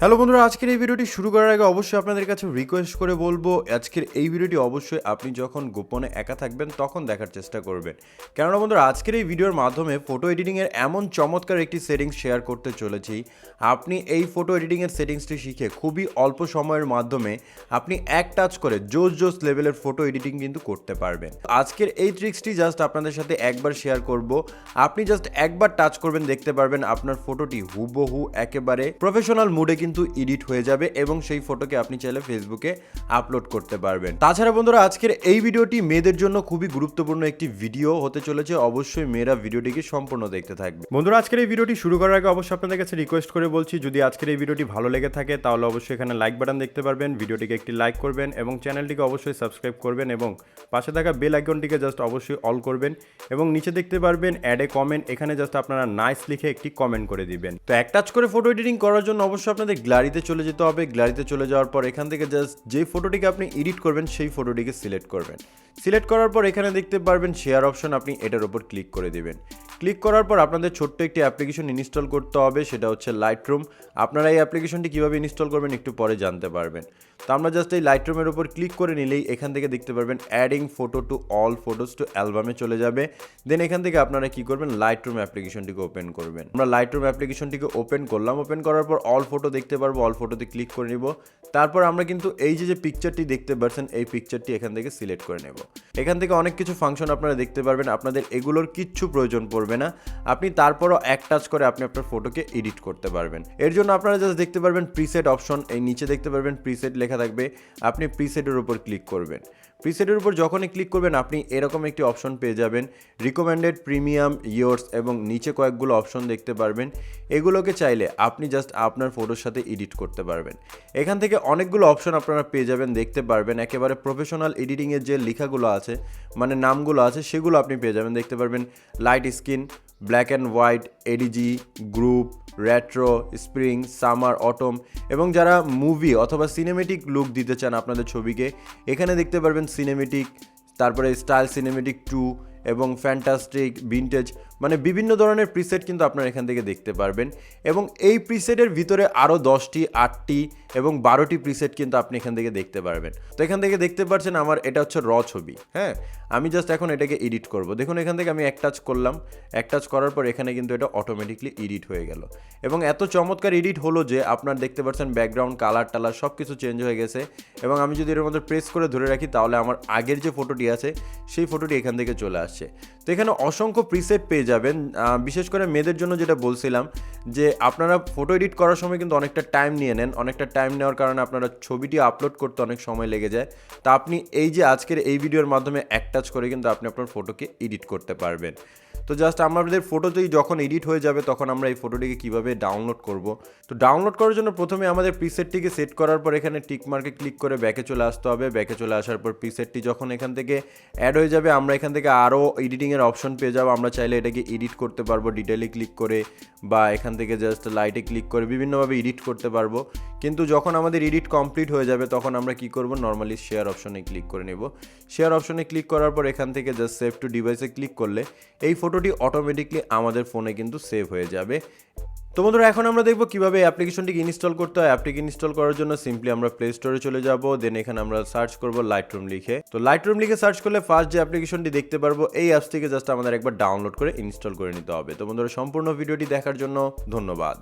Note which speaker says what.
Speaker 1: Hello বন্ধুরা, আজকের এই ভিডিওটি শুরু করার আগে অবশ্যই আপনাদের কাছে রিকোয়েস্ট করে বলবো, আজকের এই ভিডিওটি অবশ্যই আপনি যখন গোপনে একা থাকবেন তখন দেখার চেষ্টা করবেন। কেননা বন্ধুরা, আজকের এই ভিডিওর মাধ্যমে ফটো এডিটিংয়ের এমন চমৎকার একটি সেটিংস শেয়ার করতে চলেছি। আপনি এই ফটো এডিটিংয়ের সেটিংসটি শিখে খুবই অল্প সময়ের মাধ্যমে আপনি এক টাচ করে জোস লেভেলের ফটো এডিটিং কিন্তু করতে পারবেন। আজকের এই ট্রিক্সটি জাস্ট আপনাদের সাথে একবার শেয়ার করব। আপনি জাস্ট একবার টাচ করবেন, দেখতে পারবেন আপনার ফটোটি হুবহু একেবারে প্রফেশনাল মুডে কিন্তু এডিট হয়ে যাবে এবং সেই ফটোকে আপনি চাইলে ফেসবুকে আপলোড করতে পারবেন। তাছাড়া বন্ধুরা, আজকের এই ভিডিওটি মেয়েদের জন্য খুবই গুরুত্বপূর্ণ একটি ভিডিও হতে চলেছে। অবশ্যই মেয়েরা ভিডিওটিকে সম্পূর্ণ দেখতে থাকবে। বন্ধুরা, আজকের এই ভিডিওটি শুরু করার আগে অবশ্যই আপনাদের কাছে রিকোয়েস্ট করে বলছি, যদি আজকের এই ভিডিওটি ভালো লেগে থাকে তাহলে অবশ্যই এখানে লাইক বাটন দেখতে পারবেন, ভিডিওটিকে একটি লাইক করবেন এবং চ্যানেলটিকে অবশ্যই সাবস্ক্রাইব করবেন এবং পাশে থাকা বেল আইকনটিকে জাস্ট অবশ্যই অল করবেন এবং নিচে দেখতে পারবেন অ্যাড এ কমেন্ট, এখানে জাস্ট আপনারা নাইস লিখে একটি কমেন্ট করে দিবেন। তো এক টাচ করে ফটো এডিটিং করার জন্য অবশ্যই আপনাদের গ্যালারিতে চলে যেতে হবে। গ্যালারিতে চলে যাওয়ার পর এখান থেকে জাস্ট যে ফটোটিকে আপনি এডিট করবেন সেই ফটোটিকে সিলেক্ট করবেন। সিলেক্ট করার পর এখানে দেখতে পারবেন শেয়ার অপশন, আপনি এটার উপর ক্লিক করে দিবেন। ক্লিক করার পর আপনাদের ছোট্ট একটি অ্যাপ্লিকেশন ইনস্টল করতে হবে, সেটা হচ্ছে লাইটরুম। আপনারা এই অ্যাপ্লিকেশনটি কীভাবে ইনস্টল করবেন একটু পরে জানতে পারবেন। তো আমরা জাস্ট এই লাইটরুমের উপর ক্লিক করে নিলেই এখান থেকে দেখতে পারবেন adding photo to all photos to অ্যালবামে চলে যাবে। দেন এখান থেকে আপনারা কী করবেন, লাইটরুম অ্যাপ্লিকেশনটিকে ওপেন করবেন। আমরা লাইটরুম অ্যাপ্লিকেশনটিকে ওপেন করলাম। ওপেন করার পর অল ফটো দেখতে পারবো, অল ফটোতে ক্লিক করে নিব। তারপর আমরা কিন্তু এই যে পিকচারটি দেখতে পাচ্ছেন এই পিকচারটি এখান থেকে সিলেক্ট করে নেব। এখান থেকে অনেক কিছু ফাংশন আপনারা দেখতে পারবেন, আপনাদের এগুলোর কিচ্ছু প্রয়োজন পড়বে না। আপনি তারপরও এক টাচ করে আপনি আপনার ফটোকে এডিট করতে পারবেন। এর জন্য আপনারা জাস্ট দেখতে পারবেন প্রিসেট অপশন, এই নিচে দেখতে পারবেন প্রিসেট লেখা থাকবে, আপনি প্রিসেটের উপর ক্লিক করবেন। প্রিসেটের উপর যখনই ক্লিক করবেন আপনি এরকম একটি অপশন পেয়ে যাবেন, রিকমেন্ডেড, প্রিমিয়াম, ইয়ার্স এবং নিচে কয়েকগুলো অপশন দেখতে পারবেন। এগুলোকে চাইলে আপনি জাস্ট আপনার ফটোর সাথে এডিট করতে পারবেন। এখান থেকে অনেকগুলো অপশন আপনারা পেয়ে যাবেন, দেখতে পারবেন একেবারে প্রফেশনাল এডিটিংয়ের যে লেখাগুলো আছে, মানে নামগুলো আছে, সেগুলো আপনি পেয়ে যাবেন। দেখতে পারবেন light skin, black and white, ADG, group, retro, spring, summer, autumn এবং যারা মুভি অথবা সিনেমেটিক লুক দিতে চান আপনাদের ছবিকে, এখানে দেখতে পারবেন সিনেমেটিক, তারপরে স্টাইল সিনেমেটিক 2 এবং ফ্যান্টাস্টিক, ভিনটেজ, মানে বিভিন্ন ধরনের প্রিসেট কিন্তু আপনারা এখান থেকে দেখতে পারবেন। এবং এই প্রিসেটের ভিতরে আরও 10টি, 8টি এবং 12টি প্রিসেট কিন্তু আপনি এখান থেকে দেখতে পারবেন। তো এখান থেকে দেখতে পাচ্ছেন আমার এটা হচ্ছে র ছবি। হ্যাঁ, আমি জাস্ট এখন এটাকে এডিট করব। দেখুন এখান থেকে আমি এক টাচ করলাম, এক টাচ করার পর এখানে কিন্তু এটা অটোমেটিকলি এডিট হয়ে গেল এবং এত চমৎকার এডিট হলো যে আপনার দেখতে পাচ্ছেন ব্যাকগ্রাউন্ড, কালার টালার সব কিছু চেঞ্জ হয়ে গেছে। এবং আমি যদি এর মধ্যে প্রেস করে ধরে রাখি তাহলে আমার আগের যে ফটোটি আছে সেই ফটোটি এখান থেকে চলে আসছে। তো এখানে অসংখ্য প্রিসেট পেয়ে যাবেন। বিশেষ করে মেয়েদের জন্য যেটা বলছিলাম, যে আপনারা ফটো এডিট করার সময় কিন্তু অনেকটা টাইম নিয়ে নেন, অনেকটা টাইম নেওয়ার কারণে আপনারা ছবিটি আপলোড করতে অনেক সময় লেগে যায়। তা আপনি এই যে আজকের এই ভিডিওর মাধ্যমে এক টাচ করে কিন্তু আপনি আপনার ফটোকে এডিট করতে পারবেন। তো জাস্ট আমাদের ফটোতেই যখন এডিট হয়ে যাবে তখন আমরা এই ফটোটিকে কীভাবে ডাউনলোড করব। তো ডাউনলোড করার জন্য প্রথমে আমাদের প্রিসেটটিকে সেট করার পর এখানে টিক মার্কে ক্লিক করে ব্যাকে চলে আসতে হবে। ব্যাকে চলে আসার পর প্রিসেটটি যখন এখান থেকে অ্যাড হয়ে যাবে আমরা এখান থেকে আরও এডিটিংয়ের অপশন পেয়ে যাবো। আমরা চাইলে এটাকে এডিট করতে পারবো ডিটেলে ক্লিক করে, বা এখান থেকে জাস্ট লাইটে ক্লিক করে বিভিন্নভাবে এডিট করতে পারবো। কিন্তু যখন আমাদের এডিট কমপ্লিট হয়ে যাবে তখন আমরা কি করব, নর্মালি শেয়ার অপশনে ক্লিক করে নেব। শেয়ার অপশনে ক্লিক করার পর এখান থেকে জাস্ট সেভ টু ডিভাইসে ক্লিক করলে এই ফটোটি অটোমেটিকলি আমাদের ফোনে কিন্তু সেভ হয়ে যাবে। তো বন্ধুরা, এখন আমরা দেখব কিভাবে অ্যাপ্লিকেশনটিকে ইনস্টল করতে হয়। অ্যাপটিকে ইনস্টল করার জন্য সিম্পলি আমরা প্লে স্টোরে চলে যাব। দেন এখানে আমরা সার্চ করব লাইটরুম লিখে। তো লাইটরুম লিখে সার্চ করলে ফার্স্ট যে অ্যাপ্লিকেশনটি দেখতে পারবো এই অ্যাপসটিকে জাস্ট আমাদের একবার ডাউনলোড করে ইনস্টল করে নিতে হবে। তো বন্ধুরা, সম্পূর্ণ ভিডিওটি দেখার জন্য ধন্যবাদ।